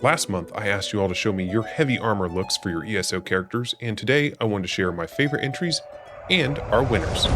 Last month, I asked you all to show me your heavy armor looks for your ESO characters, and today I wanted to share my favorite entries and our winners.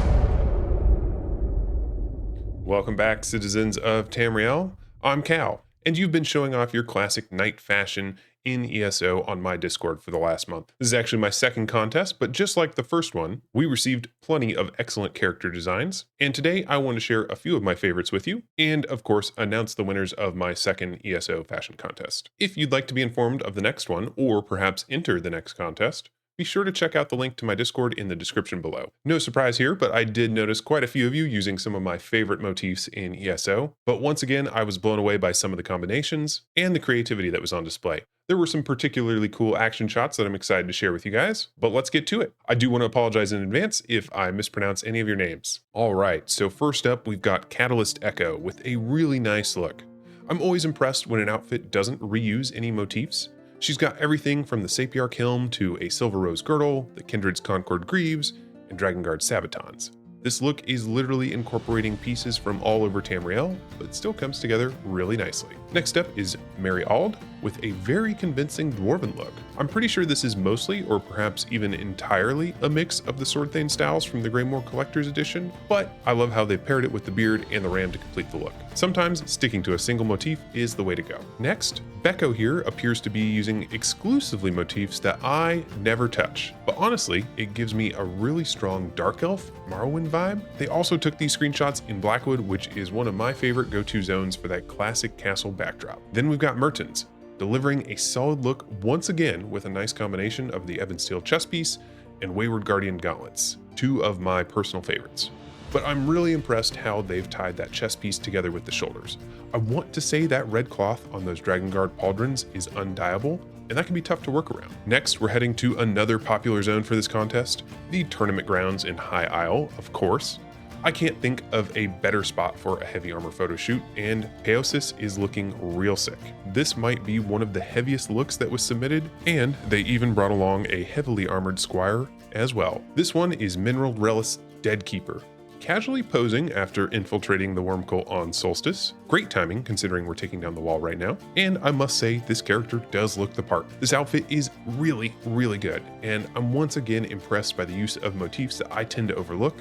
Welcome back, citizens of Tamriel. I'm Cal, and you've been showing off your classic knight fashion in ESO on my Discord for the last month. This is actually my second contest, but just like the first one, we received plenty of excellent character designs, and today I want to share a few of my favorites with you, and of course announce the winners of my second ESO fashion contest. If you'd like to be informed of the next one, or perhaps enter the next contest, be sure to check out the link to my Discord in the description below. No surprise here, but I did notice quite a few of you using some of my favorite motifs in ESO, but once again, I was blown away by some of the combinations and the creativity that was on display. There were some particularly cool action shots that I'm excited to share with you guys, but let's get to it. I do want to apologize in advance if I mispronounce any of your names. All right, so first up, we've got Catalyst Echo with a really nice look. I'm always impressed when an outfit doesn't reuse any motifs. She's got everything from the Sapiarch helm to a Silver Rose girdle, the Kindred's Concord greaves, and Dragonguard sabatons. This look is literally incorporating pieces from all over Tamriel, but it still comes together really nicely. Next up is Mary Ald with a very convincing dwarven look. I'm pretty sure this is mostly, or perhaps even entirely, a mix of the Swordthane styles from the Greymoor Collector's Edition, but I love how they paired it with the beard and the ram to complete the look. Sometimes sticking to a single motif is the way to go. Next, Becco here appears to be using exclusively motifs that I never touch, but honestly, it gives me a really strong Dark Elf, Morrowind vibe. They also took these screenshots in Blackwood, which is one of my favorite go-to zones for that classic castle backdrop. Then we've got Mertens, delivering a solid look once again with a nice combination of the Ebon Steel chest piece and Wayward Guardian gauntlets, two of my personal favorites. But I'm really impressed how they've tied that chest piece together with the shoulders. I want to say that red cloth on those Dragonguard pauldrons is undyeable, and that can be tough to work around. Next, we're heading to another popular zone for this contest, the tournament grounds in High Isle, of course. I can't think of a better spot for a heavy armor photo shoot, and Peosis is looking real sick. This might be one of the heaviest looks that was submitted, and they even brought along a heavily armored squire as well. This one is Mineral Relic Deadkeeper, casually posing after infiltrating the Wormcult on Solstice. Great timing considering we're taking down the wall right now. And I must say, this character does look the part. This outfit is really, really good, and I'm once again impressed by the use of motifs that I tend to overlook.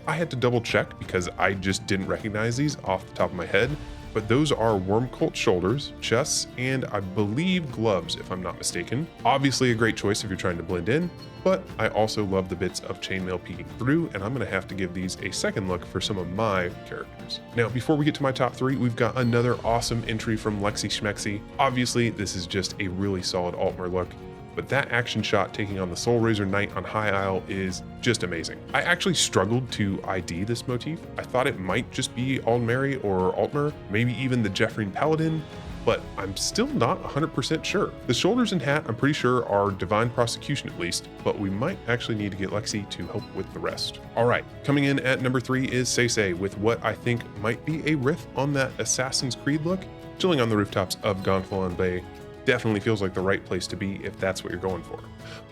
I had to double check because I just didn't recognize these off the top of my head, but those are Wormcult shoulders, chests, and I believe gloves if I'm not mistaken. Obviously a great choice if you're trying to blend in, but I also love the bits of chainmail peeking through, and I'm gonna have to give these a second look for some of my characters. Now, before we get to my top three, we've got another awesome entry from Lexi Schmexi. Obviously, this is just a really solid Altmer look, but that action shot taking on the Soul Razor Knight on High Isle is just amazing. I actually struggled to ID this motif. I thought it might just be Aldmeri or Altmer, maybe even the Jeffreen Paladin, but I'm still not 100% sure. The shoulders and hat I'm pretty sure are Divine Prosecution at least, but we might actually need to get Lexi to help with the rest. All right, coming in at number 3 is Seisei with what I think might be a riff on that Assassin's Creed look. Chilling on the rooftops of Gonfalon Bay definitely feels like the right place to be if that's what you're going for.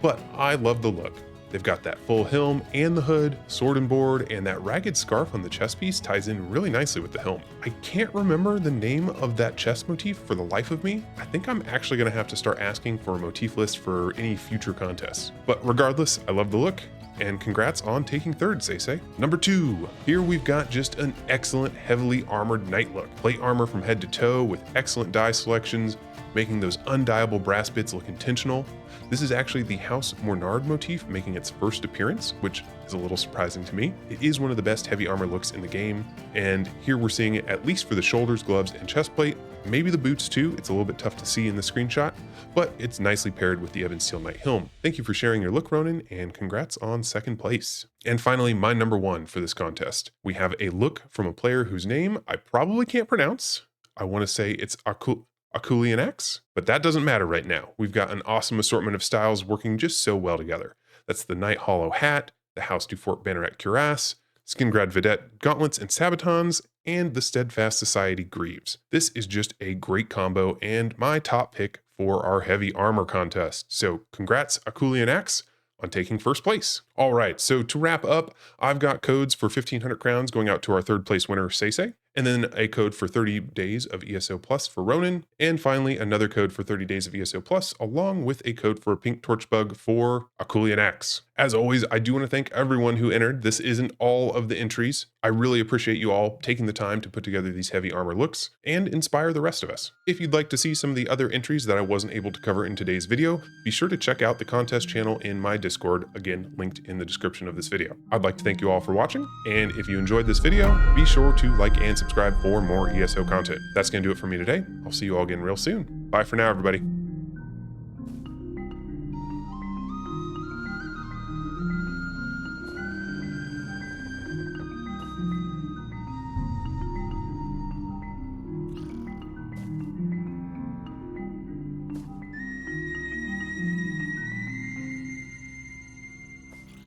But I love the look. They've got that full helm and the hood, sword and board, and that ragged scarf on the chest piece ties in really nicely with the helm. I can't remember the name of that chest motif for the life of me. I think I'm actually gonna have to start asking for a motif list for any future contests. But regardless, I love the look, and congrats on taking third, Seisei. Number 2, here we've got just an excellent heavily armored knight look. Plate armor from head to toe with excellent dye selections, making those undyeable brass bits look intentional. This is actually the House Mornard motif making its first appearance, which is a little surprising to me. It is one of the best heavy armor looks in the game, and here we're seeing it at least for the shoulders, gloves, and chest plate. Maybe the boots too, it's a little bit tough to see in the screenshot, but it's nicely paired with the Ebon Steel Knight helm. Thank you for sharing your look, Ronan, and congrats on second place. And finally, my number 1 for this contest. We have a look from a player whose name I probably can't pronounce. I want to say it's Akulian X, but that doesn't matter right now. We've got an awesome assortment of styles working just so well together. That's the Knight Hollow hat, the House du Fort Banneret cuirass, Skingrad Vidette gauntlets and sabatons, and the Steadfast Society greaves. This is just a great combo and my top pick for our heavy armor contest. So congrats Akulian X on taking first place. All right, so to wrap up, I've got codes for 1,500 crowns going out to our third place winner, Seisei, and then a code for 30 days of ESO Plus for Ronin, and finally another code for 30 days of ESO Plus, along with a code for a pink torch bug for Akulian Axe. As always, I do want to thank everyone who entered. This isn't all of the entries. I really appreciate you all taking the time to put together these heavy armor looks and inspire the rest of us. If you'd like to see some of the other entries that I wasn't able to cover in today's video, be sure to check out the contest channel in my Discord, again linked in the description of this video. I'd like to thank you all for watching, and if you enjoyed this video, be sure to like and subscribe for more ESO content. That's going to do it for me today. I'll see you all again real soon. Bye for now, everybody.